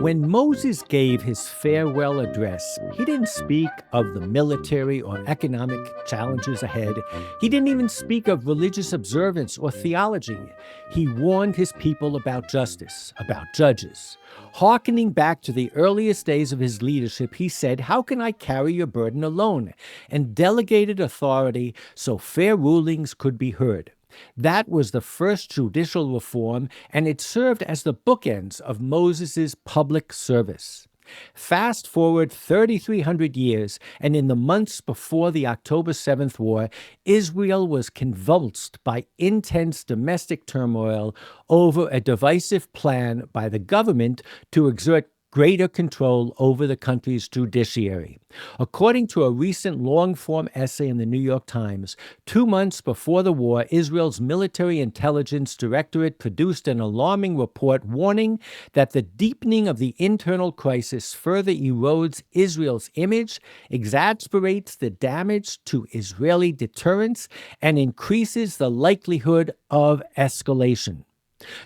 When Moses gave his farewell address, he didn't speak of the military or economic challenges ahead. He didn't even speak of religious observance or theology. He warned his people about justice, about judges. Hearkening back to the earliest days of his leadership, he said, "How can I carry your burden alone?" and delegated authority so fair rulings could be heard. That was the first judicial reform, and it served as the bookends of Moses' public service. Fast forward 3,300 years, and in the months before the October 7th War, Israel was convulsed by intense domestic turmoil over a divisive plan by the government to exert greater control over the country's judiciary. According to a recent long-form essay in the New York Times, 2 months before the war, Israel's Military Intelligence Directorate produced an alarming report warning that the deepening of the internal crisis further erodes Israel's image, exasperates the damage to Israeli deterrence, and increases the likelihood of escalation.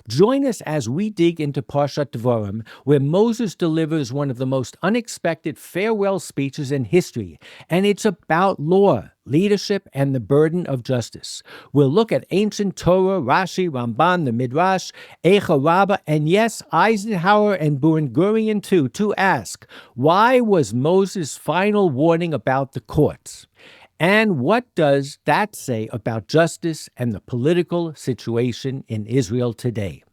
Join us as we dig into Parashat Devarim, where Moses delivers one of the most unexpected farewell speeches in history, and it's about law, leadership, and the burden of justice. We'll look at ancient Torah, Rashi, Ramban, the Midrash, Eicha, Rabbah, and yes, Eisenhower and Urian too, to ask, why was Moses' final warning about the courts? And what does that say about justice and the political situation in Israel today?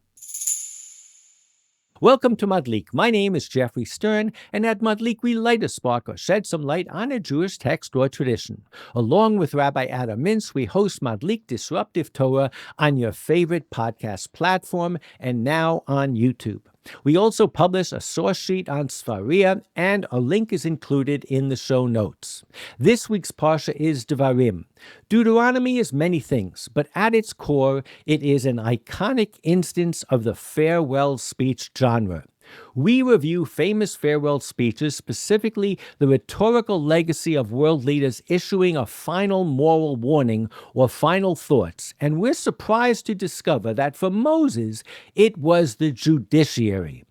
Welcome to Madlik. My name is Jeffrey Stern, and at Madlik we light a spark or shed some light on a Jewish text or tradition. Along with Rabbi Adam Mintz, we host Madlik Disruptive Torah on your favorite podcast platform and now on YouTube. We also publish a source sheet on Sfaria, and a link is included in the show notes. This week's Parsha is Devarim. Deuteronomy is many things, but at its core, it is an iconic instance of the farewell speech genre. We review famous farewell speeches, specifically the rhetorical legacy of world leaders issuing a final moral warning or final thoughts, and we're surprised to discover that for Moses, it was the judiciary.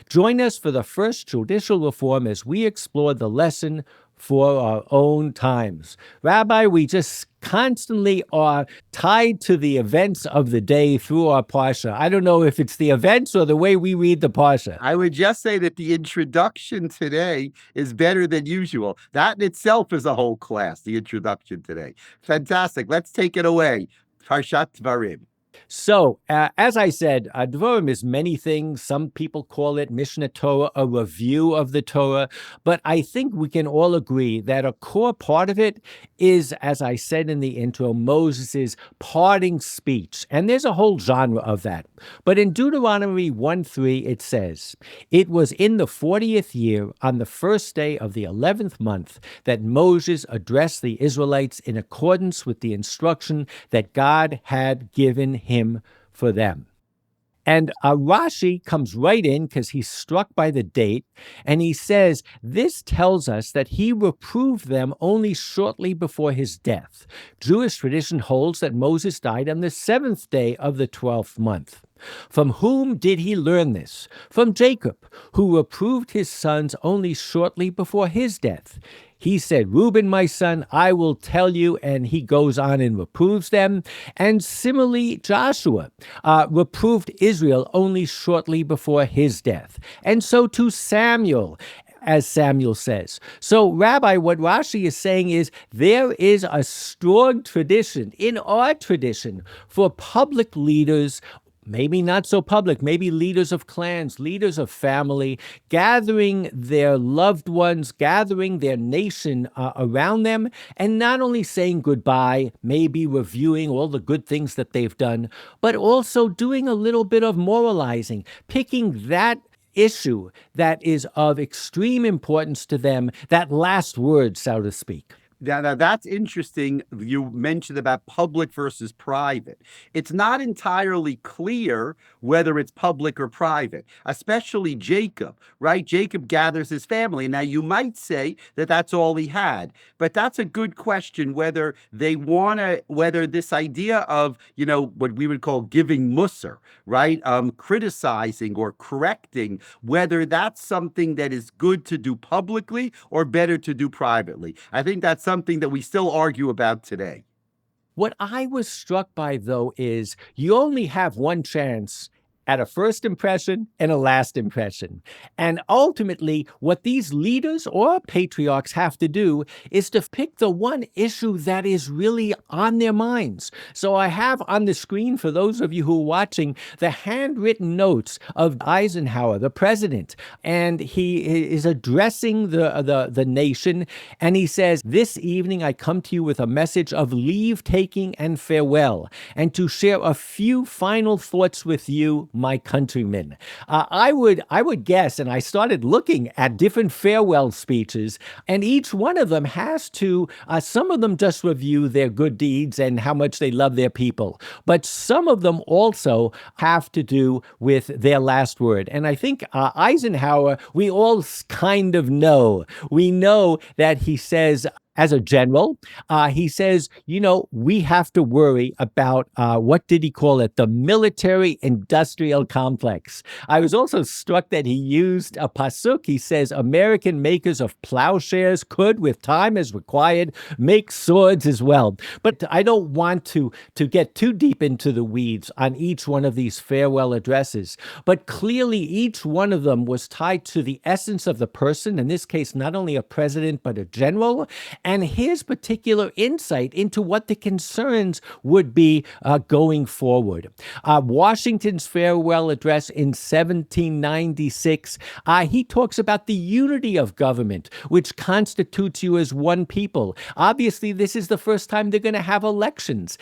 Join us for the first judicial reform as we explore the lesson for our own times. Rabbi, we just constantly are tied to the events of the day through our Parsha. I don't know if it's the events or the way we read the Parsha. I would just say that the introduction today is better than usual. That in itself is a whole class, the introduction today. Fantastic. Let's take it away. Parashat Devarim. So, as I said, Devarim is many things. Some people call it Mishnah Torah, a review of the Torah. But I think we can all agree that a core part of it is, as I said in the intro, Moses' parting speech. And there's a whole genre of that. But in Deuteronomy 1:3, it says, "It was in the 40th year, on the first day of the 11th month, that Moses addressed the Israelites in accordance with the instruction that God had given him for them." And Rashi comes right in because he's struck by the date, and he says, this tells us that he reproved them only shortly before his death. Jewish tradition holds that Moses died on the 7th day of the 12th month. From whom did he learn this? From Jacob, who reproved his sons only shortly before his death. He said, "Reuben, my son, I will tell you," and he goes on and reproves them. And similarly, Joshua reproved Israel only shortly before his death. And so to Samuel, as Samuel says. So, Rabbi, what Rashi is saying is there is a strong tradition in our tradition for public leaders, maybe not so public, maybe leaders of clans, leaders of family, gathering their loved ones, gathering their nation around them, and not only saying goodbye, maybe reviewing all the good things that they've done, but also doing a little bit of moralizing, picking that issue that is of extreme importance to them, that last word, so to speak. Now, that's interesting. You mentioned about public versus private. It's not entirely clear whether it's public or private, especially Jacob, right? Jacob gathers his family. Now, you might say that that's all he had, but that's a good question whether they want to, whether this idea of, what we would call giving musar, right? Criticizing or correcting, whether that's something that is good to do publicly or better to do privately. I think that's something that we still argue about today. What I was struck by, though, is you only have one chance at a first impression and a last impression. And ultimately, what these leaders or patriarchs have to do is to pick the one issue that is really on their minds. So I have on the screen, for those of you who are watching, the handwritten notes of Eisenhower, the president, and he is addressing the nation, and he says, "This evening I come to you with a message of leave-taking and farewell, and to share a few final thoughts with you, my countrymen." I would guess, and I started looking at different farewell speeches, and each one of them has to, some of them just review their good deeds and how much they love their people, but some of them also have to do with their last word. And I think Eisenhower, we all kind of know. We know that he says, as a general, he says, we have to worry about, what did he call it? The military-industrial complex. I was also struck that he used a pasuk. He says, American makers of plowshares could, with time as required, make swords as well. But I don't want to get too deep into the weeds on each one of these farewell addresses. But clearly, each one of them was tied to the essence of the person, in this case, not only a president, but a general, and his particular insight into what the concerns would be going forward. Washington's farewell address in 1796, he talks about the unity of government, which constitutes you as one people. Obviously, this is the first time they're going to have elections.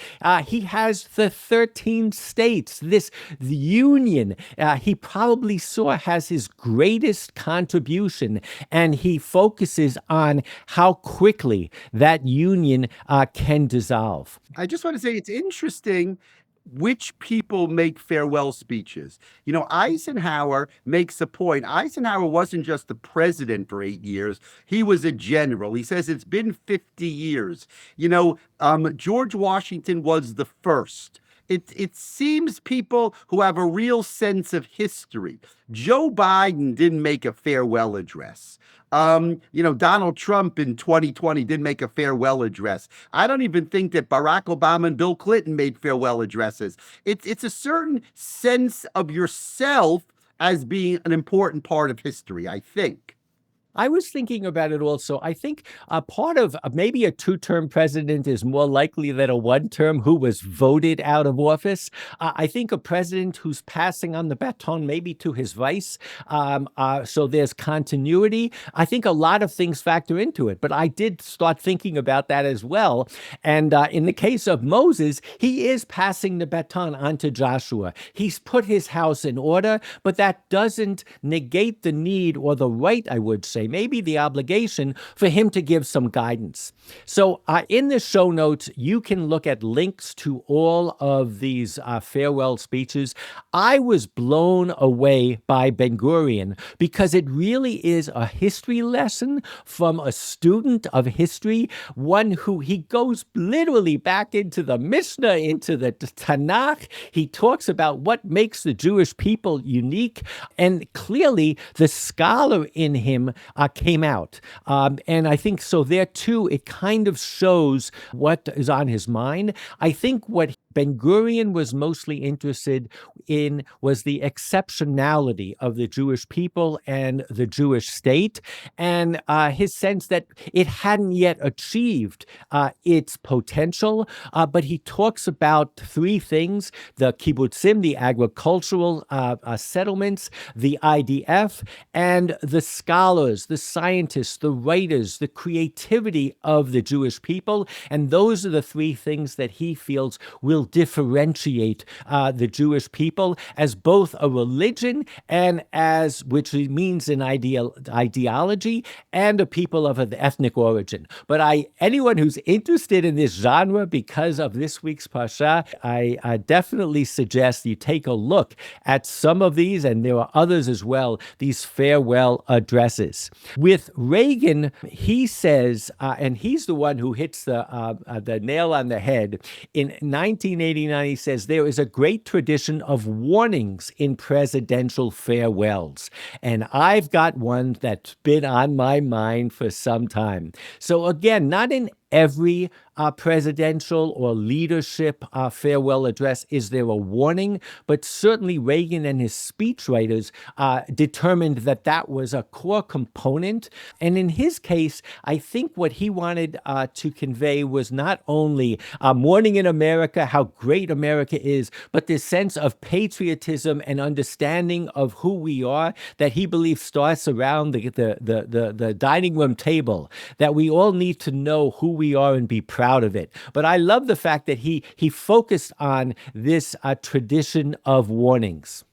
He has the 13 states, this union, he probably saw has his greatest contribution, and he focuses on how quickly that union can dissolve. I just want to say it's interesting which people make farewell speeches. Eisenhower makes a point. Eisenhower wasn't just the president for 8 years. He was a general. He says it's been 50 years. George Washington was the first. It seems people who have a real sense of history. Joe Biden didn't make a farewell address. Donald Trump in 2020 didn't make a farewell address. I don't even think that Barack Obama and Bill Clinton made farewell addresses. It's a certain sense of yourself as being an important part of history, I think. I was thinking about it also. I think a part of maybe a two-term president is more likely than a one-term who was voted out of office. I think a president who's passing on the baton maybe to his vice, so there's continuity. I think a lot of things factor into it, but I did start thinking about that as well. And in the case of Moses, he is passing the baton on to Joshua. He's put his house in order, but that doesn't negate the need or the right, I would say, maybe the obligation for him to give some guidance. So in the show notes, you can look at links to all of these farewell speeches. I was blown away by Ben-Gurion because it really is a history lesson from a student of history, one who he goes literally back into the Mishnah, into the Tanakh. He talks about what makes the Jewish people unique, and clearly the scholar in him came out. And I think so there too, it kind of shows what is on his mind. I think what Ben-Gurion was mostly interested in was the exceptionality of the Jewish people and the Jewish state, and his sense that it hadn't yet achieved its potential. But he talks about three things: the kibbutzim, the agricultural settlements, the IDF, and the scholars, the scientists, the writers, the creativity of the Jewish people. And those are the three things that he feels will still differentiate the Jewish people as both a religion and as, which means an ideology, and a people of an ethnic origin. But anyone who's interested in this genre because of this week's Parsha, I definitely suggest you take a look at some of these, and there are others as well, these farewell addresses. With Reagan, he says, and he's the one who hits the nail on the head. In 1989, he says, there is a great tradition of warnings in presidential farewells. And I've got one that's been on my mind for some time. So again, not in every presidential or leadership farewell address is there a warning, but certainly Reagan and his speechwriters determined that that was a core component. And in his case, I think what he wanted to convey was not only morning in America, how great America is, but this sense of patriotism and understanding of who we are that he believes starts around the dining room table, that we all need to know who we are and be proud of it. But I love the fact that he focused on this tradition of warnings.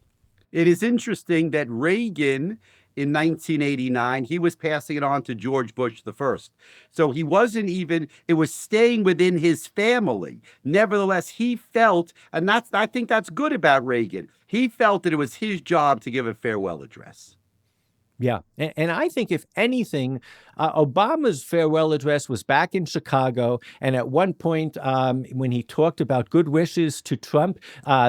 It is interesting that Reagan, in 1989, he was passing it on to George Bush the first. So he wasn't even, it was staying within his family. Nevertheless, he felt, and I think that's good about Reagan, he felt that it was his job to give a farewell address. Yeah. And I think, if anything, Obama's farewell address was back in Chicago. And at one point, when he talked about good wishes to Trump,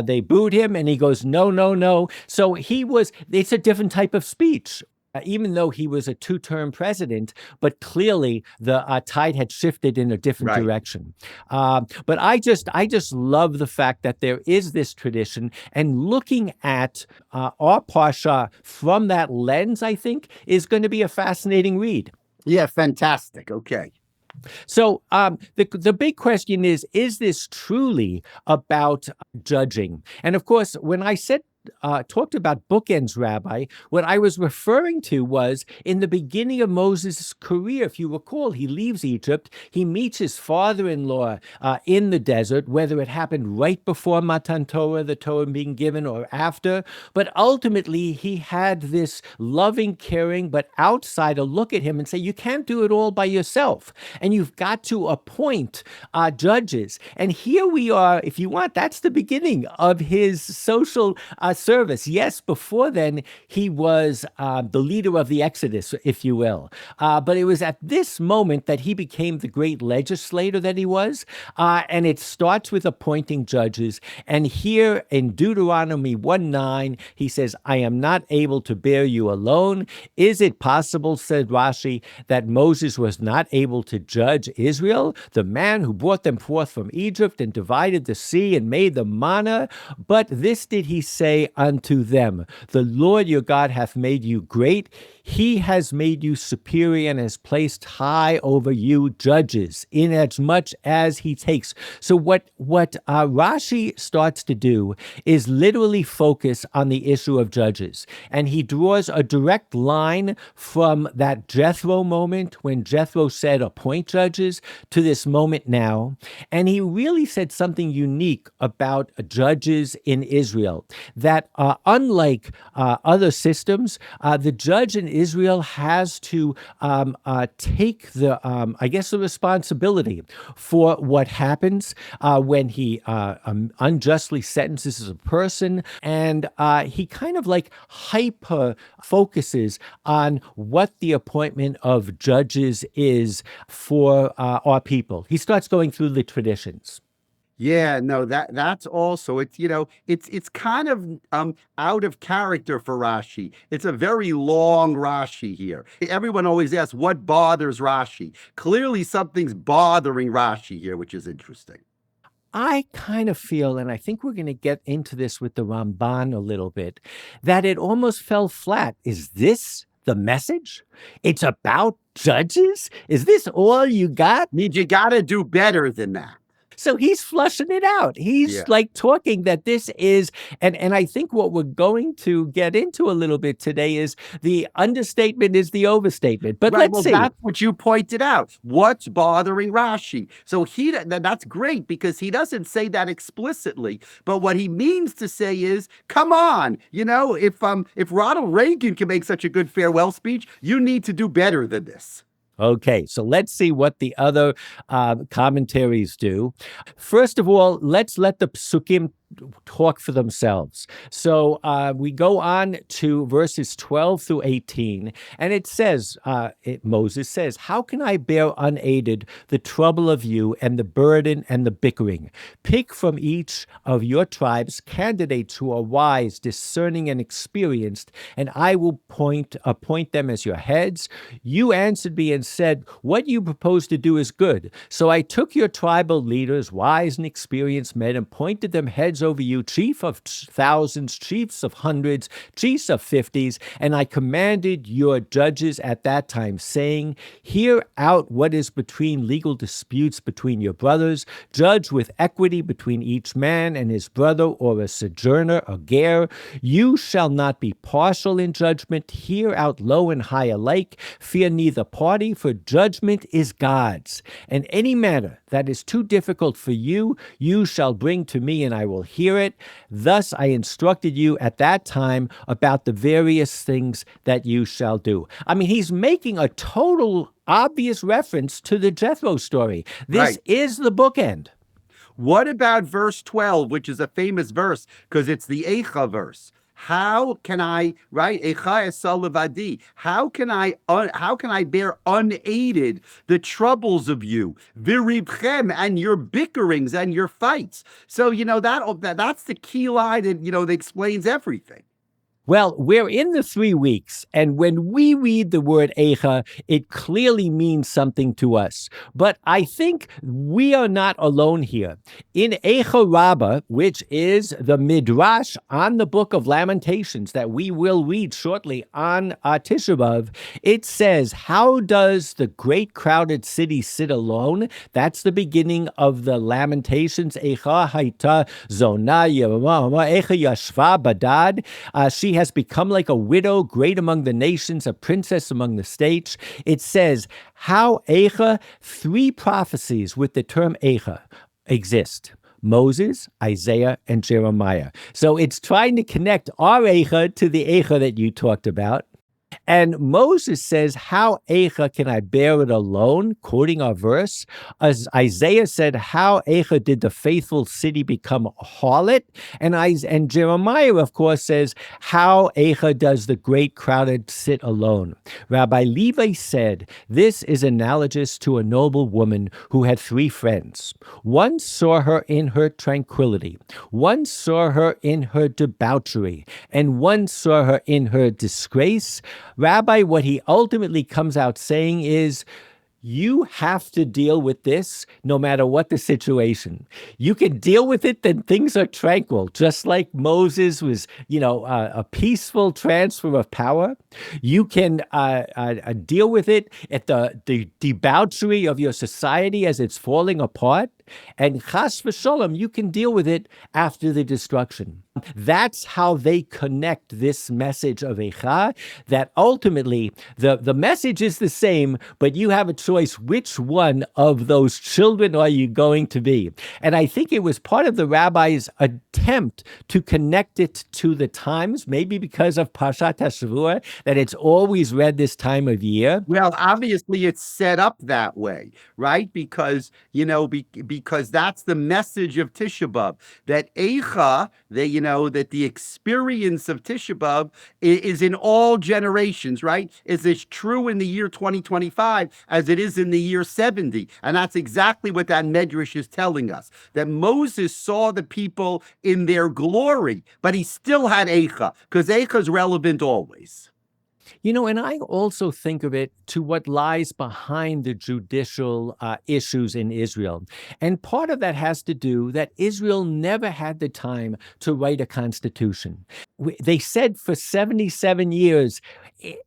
they booed him and he goes, no, no, no. So it's a different type of speech. Even though he was a two-term president, but clearly the tide had shifted in a different direction. But I just love the fact that there is this tradition, and looking at our Parsha from that lens, I think, is going to be a fascinating read. Yeah, fantastic. Okay. So the big question is this truly about judging? And of course, when I talked about bookends, Rabbi, what I was referring to was in the beginning of Moses' career. If you recall, he leaves Egypt. He meets his father-in-law in the desert, whether it happened right before Matan Torah, the Torah being given, or after. But ultimately, he had this loving, caring, but outsider look at him and say, you can't do it all by yourself. And you've got to appoint judges. And here we are, if you want, that's the beginning of his social service. Yes, before then, he was the leader of the Exodus, if you will. But it was at this moment that he became the great legislator that he was. And it starts with appointing judges. And here in Deuteronomy 1:9, he says, I am not able to bear you alone. Is it possible, said Rashi, that Moses was not able to judge Israel, the man who brought them forth from Egypt and divided the sea and made the manna? But this did he say unto them, the Lord your God hath made you great. He has made you superior and has placed high over you judges, inasmuch as he takes. So what Rashi starts to do is literally focus on the issue of judges. And he draws a direct line from that Jethro moment when Jethro said, appoint judges, to this moment now. And he really said something unique about judges in Israel, that unlike other systems, the judge in Israel has to take the responsibility for what happens when he unjustly sentences a person, and he kind of like hyper focuses on what the appointment of judges is for our people. He starts going through the traditions. Yeah, no, that's also, it's kind of out of character for Rashi. It's a very long Rashi here. Everyone always asks, what bothers Rashi? Clearly something's bothering Rashi here, which is interesting. I kind of feel, and I think we're going to get into this with the Ramban a little bit, that it almost fell flat. Is this the message? It's about judges? Is this all you got? You got to do better than that. So he's flushing it out. He's Yeah. like talking that this is, and I think what we're going to get into a little bit today is the understatement is the overstatement. But Right. let's Well, see. that's what you pointed out. What's bothering Rashi? So that's great because he doesn't say that explicitly, but what he means to say is, come on, if Ronald Reagan can make such a good farewell speech, you need to do better than this. Okay, so let's see what the other commentaries do. First of all, let's let the psukim talk for themselves. So we go on to verses 12 through 18, and it says, Moses says, how can I bear unaided the trouble of you and the burden and the bickering? Pick from each of your tribes candidates who are wise, discerning, and experienced, and I will appoint them as your heads. You answered me and said, what you propose to do is good. So I took your tribal leaders, wise and experienced men, and appointed them heads over you, chief of thousands, chiefs of hundreds, chiefs of fifties, and I commanded your judges at that time, saying, hear out what is between legal disputes between your brothers, judge with equity between each man and his brother, or a sojourner, a ger. You shall not be partial in judgment. Hear out low and high alike. Fear neither party, for judgment is God's. And any matter that is too difficult for you, you shall bring to me, and I will hear it. Thus I instructed you at that time about the various things that you shall do. I mean, he's making a total obvious reference to the Jethro story. This Right. is the bookend. What about verse 12, which is a famous verse because it's the Eicha verse? How can I, right? Eicha esa levadi. How can I bear unaided the troubles of you, viribchem, and your bickerings and your fights? So that's the key line, and that explains everything. Well, we're in the 3 weeks, and when we read the word Eicha, it clearly means something to us. But I think we are not alone here. In Eicha Rabbah, which is the Midrash on the book of Lamentations that we will read shortly on Tisha B'Av, it says, how does the great crowded city sit alone? That's the beginning of the Lamentations. Eicha haita zona yevama, Eicha yashva badad. She has become like a widow, great among the nations, a princess among the states. It says, how Eicha, 3 prophecies with the term Eicha exist. Moses, Isaiah, and Jeremiah. So it's trying to connect our Eicha to the Eicha that you talked about. And Moses says, how Eicha can I bear it alone? Quoting our verse. As Isaiah said, how Eicha did the faithful city become a harlot? And Jeremiah, of course, says, how Eicha does the great crowded sit alone? Rabbi Levi said, this is analogous to a noble woman who had 3 friends. One saw her in her tranquility. One saw her in her debauchery. And one saw her in her disgrace. Rabbi, what he ultimately comes out saying is, you have to deal with this no matter what the situation. You can deal with it, then things are tranquil, just like Moses was, a peaceful transfer of power. You can deal with it at the debauchery of your society as it's falling apart. And chas v'sholom, you can deal with it after the destruction. That's how they connect this message of Eicha, that ultimately the message is the same, but you have a choice which one of those children are you going to be. And I think it was part of the rabbi's attempt to connect it to the times, maybe because of Parashat HaShavua, that it's always read this time of year. Well, obviously it's set up that way, right? Because, because that's the message of Tisha B'Av, that Eicha, that the experience of Tisha B'Av is in all generations, right? Is as true in the year 2025 as it is in the year 70. And that's exactly what that Midrash is telling us, that Moses saw the people in their glory, but he still had Eicha, because Eicha is relevant always. And I also think of it to what lies behind the judicial issues in Israel. And part of that has to do that Israel never had the time to write a constitution. they said for 77 years,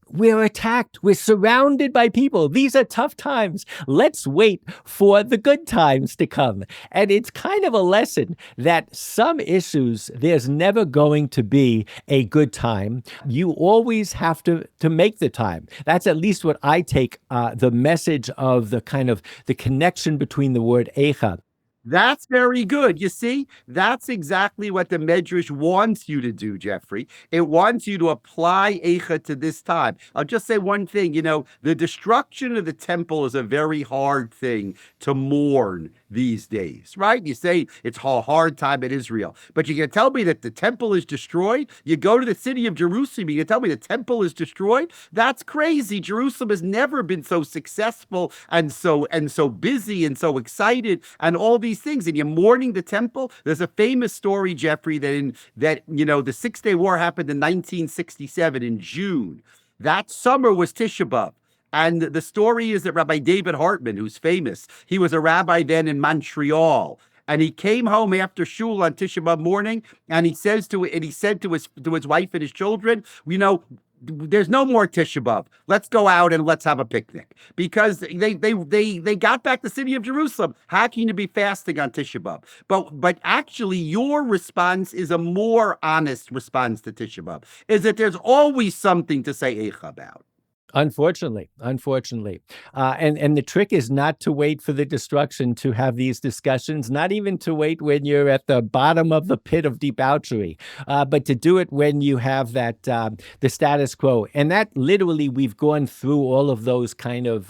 we're attacked. We're surrounded by people. These are tough times. Let's wait for the good times to come. And it's kind of a lesson that some issues, there's never going to be a good time. You always have to make the time. That's at least what I take the message of the kind of the connection between the word Eicha. That's very good. You see, that's exactly what the Midrash wants you to do, Jeffrey. It wants you to apply Eicha to this time. I'll just say one thing. The destruction of the temple is a very hard thing to mourn these days, right? You say it's a hard time in Israel, but you can tell me that the temple is destroyed. You go to the city of Jerusalem, you can tell me the temple is destroyed. That's crazy. Jerusalem has never been so successful and so busy and so excited and all these things. And you're mourning the temple. There's a famous story, Jeffrey, that the Six-Day War happened in 1967 in June. That summer was Tisha B'Av. And the story is that Rabbi David Hartman, who's famous, he was a rabbi then in Montreal. And he came home after shul on Tisha B'Av morning, and he said to his wife and his children, there's no more Tisha B'Av. Let's go out and let's have a picnic. Because they got back the city of Jerusalem. How can you be fasting on Tisha B'Av? But actually, your response is a more honest response to Tisha B'Av, is that there's always something to say Eicha about. Unfortunately. And the trick is not to wait for the destruction to have these discussions, not even to wait when you're at the bottom of the pit of debauchery, but to do it when you have that the status quo. And that literally, we've gone through all of those kind of,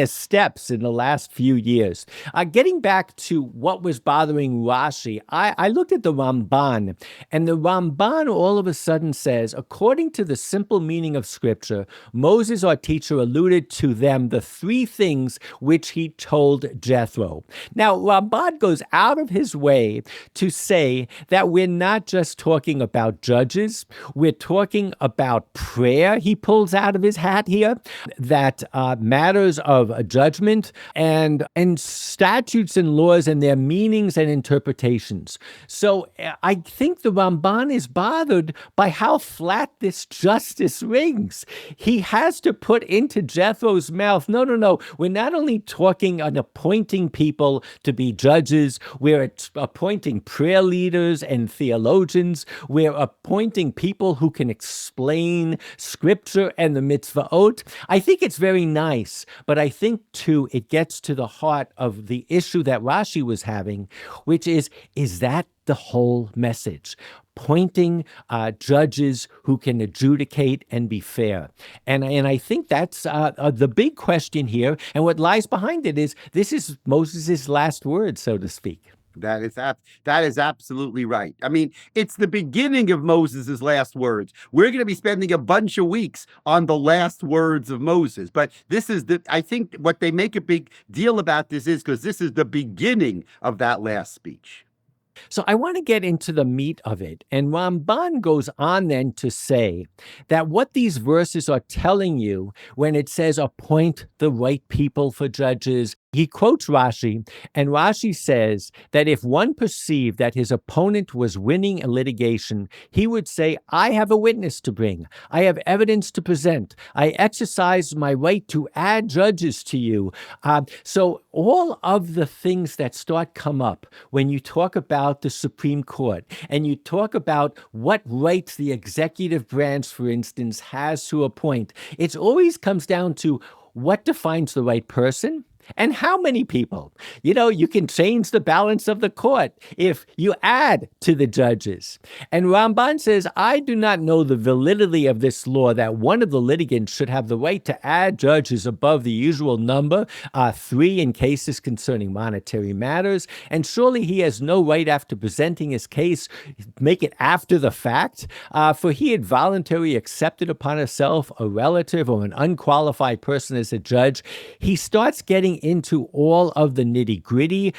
steps in the last few years. Getting back to what was bothering Rashi, I looked at the Ramban, and the Ramban all of a sudden says, according to the simple meaning of Scripture, Moses, our teacher, alluded to them, the three things which he told Jethro. Now, Ramban goes out of his way to say that we're not just talking about judges, we're talking about prayer. He pulls out of his hat here that matters of judgment and statutes and laws and their meanings and interpretations. So I think the Ramban is bothered by how flat this justice rings. He has to put into Jethro's mouth, no, we're not only talking on appointing people to be judges, we're appointing prayer leaders and theologians, we're appointing people who can explain Scripture and the mitzvahot. I think it's very nice, but I think, too, it gets to the heart of the issue that Rashi was having, which is that the whole message? Appointing judges who can adjudicate and be fair. And I think that's the big question here. And what lies behind it is this is Moses' last word, so to speak. That is absolutely right. I mean, it's the beginning of Moses' last words. We're going to be spending a bunch of weeks on the last words of Moses. But I think what they make a big deal about this is because this is the beginning of that last speech. So I want to get into the meat of it. And Ramban goes on then to say that what these verses are telling you when it says appoint the right people for judges, he quotes Rashi, and Rashi says that if one perceived that his opponent was winning a litigation, he would say, I have a witness to bring. I have evidence to present. I exercise my right to add judges to you. So all of the things that come up when you talk about the Supreme Court and you talk about what rights the executive branch, for instance, has to appoint, it always comes down to what defines the right person. And how many people? You can change the balance of the court if you add to the judges. And Ramban says, I do not know the validity of this law that one of the litigants should have the right to add judges above the usual number, 3 in cases concerning monetary matters. And surely he has no right after presenting his case, make it after the fact, for he had voluntarily accepted upon himself a relative or an unqualified person as a judge. He starts getting into all of the nitty-gritty.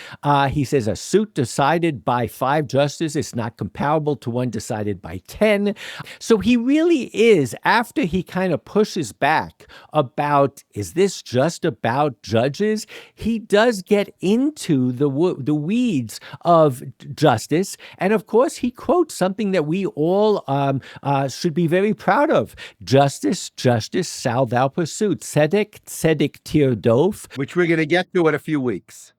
He says a suit decided by 5 justices is not comparable to one decided by 10. So he really is, after he kind of pushes back about, is this just about judges? He does get into the weeds of justice. And of course, he quotes something that we all should be very proud of. Justice, justice shall thou pursue. Tzedek, tzedek tirdof. Which we're going to get to in a few weeks.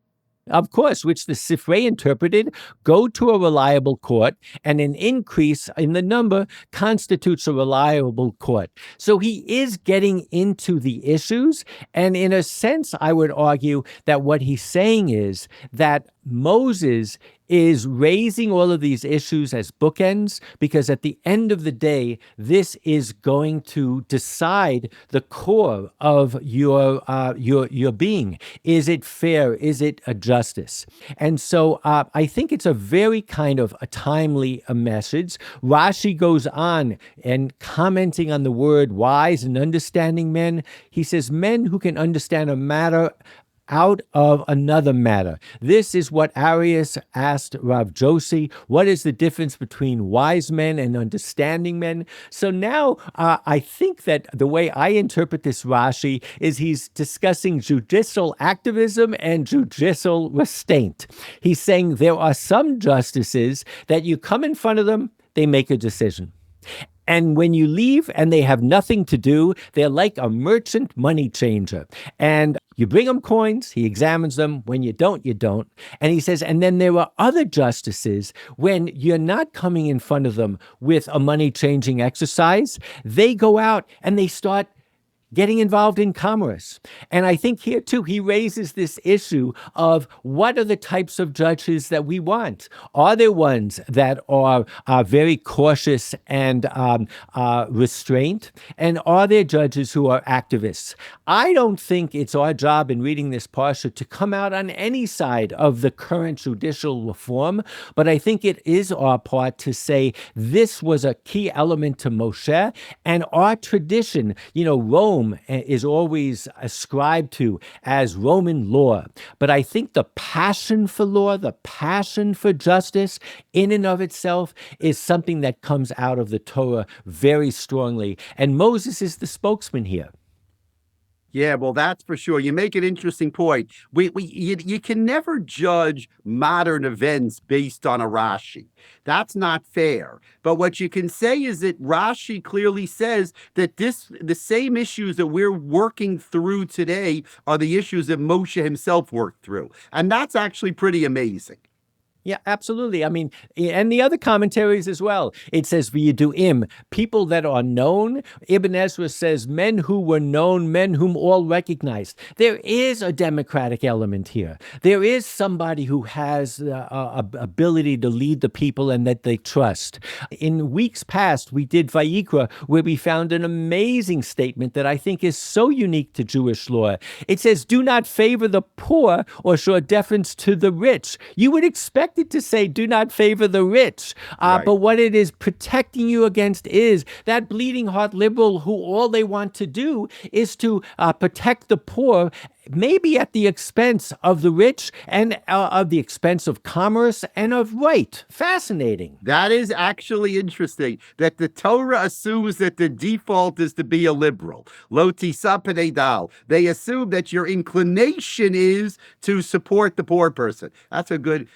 Of course, which the Sifrei interpreted, go to a reliable court, and an increase in the number constitutes a reliable court. So he is getting into the issues, and in a sense, I would argue that what he's saying is that Moses is raising all of these issues as bookends, because at the end of the day, this is going to decide the core of your being. Is it fair? Is it a justice? And so I think it's a very kind of a timely message. Rashi goes on and commenting on the word wise and understanding men. He says, men who can understand a matter out of another matter. This is what Arius asked Rav Josi. What is the difference between wise men and understanding men? So now I think that the way I interpret this Rashi is he's discussing judicial activism and judicial restraint. He's saying there are some justices that you come in front of them, they make a decision. And when you leave and they have nothing to do, they're like a merchant money changer. And you bring him coins, he examines them. When you don't, you don't. And he says, and then there are other justices, when you're not coming in front of them with a money-changing exercise, they go out and they start getting involved in commerce. And I think here, too, he raises this issue of what are the types of judges that we want? Are there ones that are very cautious and restraint? And are there judges who are activists? I don't think it's our job in reading this parsha to come out on any side of the current judicial reform, but I think it is our part to say this was a key element to Moshe, and our tradition, Rome is always ascribed to as Roman law. But I think the passion for law, the passion for justice in and of itself is something that comes out of the Torah very strongly. And Moses is the spokesman here. Yeah, well, that's for sure. You make an interesting point. You can never judge modern events based on a Rashi. That's not fair. But what you can say is that Rashi clearly says that the same issues that we're working through today are the issues that Moshe himself worked through. And that's actually pretty amazing. Yeah, absolutely. I mean, and the other commentaries as well. It says, V'yiduim, people that are known. Ibn Ezra says, men who were known, men whom all recognized. There is a democratic element here. There is somebody who has the ability to lead the people and that they trust. In weeks past, we did Vayikra, where we found an amazing statement that I think is so unique to Jewish law. It says, do not favor the poor or show deference to the rich. You would expect it to say, do not favor the rich. Right. But what it is protecting you against is that bleeding heart liberal who all they want to do is to protect the poor, maybe at the expense of the rich and of the expense of commerce and of right. Fascinating. That is actually interesting, that the Torah assumes that the default is to be a liberal. Lo tisa pnei dal. They assume that your inclination is to support the poor person. That's a good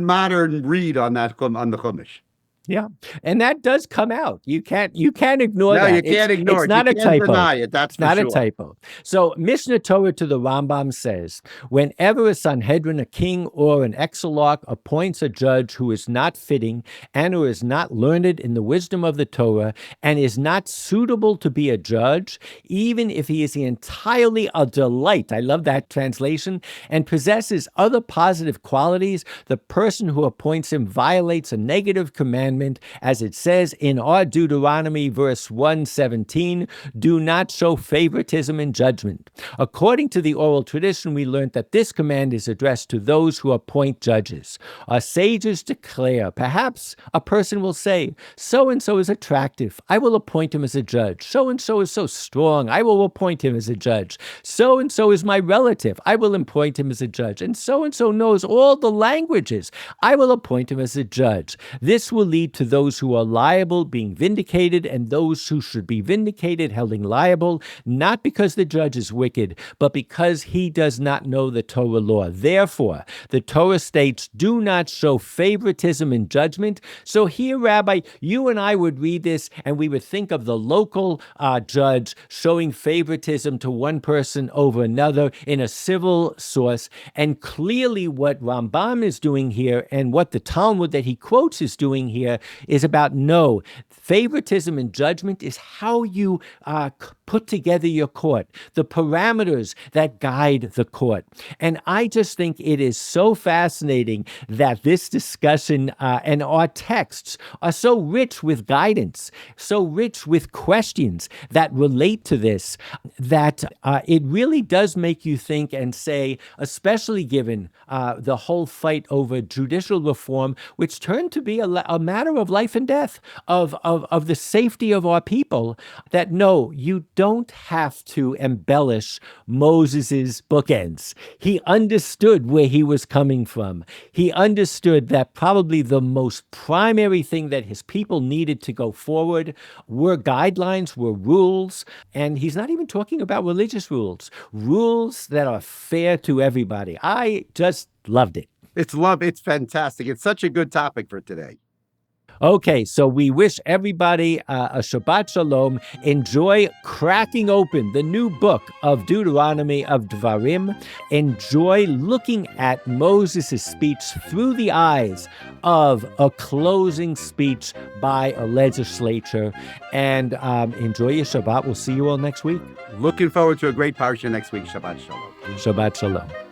modern read on the Chumash. Yeah, and that does come out. You can't ignore that. No, you can't ignore it. It's not a typo. Deny it. That's for sure. Not a typo. So Mishnah Torah to the Rambam says, whenever a Sanhedrin, a king, or an exarch appoints a judge who is not fitting and who is not learned in the wisdom of the Torah and is not suitable to be a judge, even if he is entirely a delight, I love that translation, and possesses other positive qualities, the person who appoints him violates a negative commandment commandment, as it says in our Deuteronomy verse 117, do not show favoritism in judgment. According to the oral tradition, we learned that this command is addressed to those who appoint judges. Our sages declare, perhaps a person will say, so-and-so is attractive, I will appoint him as a judge. So-and-so is so strong, I will appoint him as a judge. So-and-so is my relative, I will appoint him as a judge. And so-and-so knows all the languages, I will appoint him as a judge. This will lead to those who are liable being vindicated, and those who should be vindicated held liable, not because the judge is wicked, but because he does not know the Torah law. Therefore, the Torah states, do not show favoritism in judgment. So here, Rabbi, you and I would read this and we would think of the local judge showing favoritism to one person over another in a civil source. And clearly what Rambam is doing here and what the Talmud that he quotes is doing here is about no. Favoritism in judgment is how you put together your court, the parameters that guide the court. And I just think it is so fascinating that this discussion and our texts are so rich with guidance, so rich with questions that relate to this, that it really does make you think and say, especially given the whole fight over judicial reform, which turned to be a matter of life and death, of the safety of our people, that no, you don't have to embellish Moses's bookends. He understood where he was coming from. He understood that probably the most primary thing that his people needed to go forward were guidelines, were rules, and he's not even talking about religious rules, rules that are fair to everybody. I just loved it. It's fantastic. It's such a good topic for today. Okay, so we wish everybody a Shabbat Shalom. Enjoy cracking open the new book of Deuteronomy, of Devarim. Enjoy looking at Moses' speech through the eyes of a closing speech by a legislature. And enjoy your Shabbat. We'll see you all next week. Looking forward to a great parsha next week. Shabbat Shalom. Shabbat Shalom.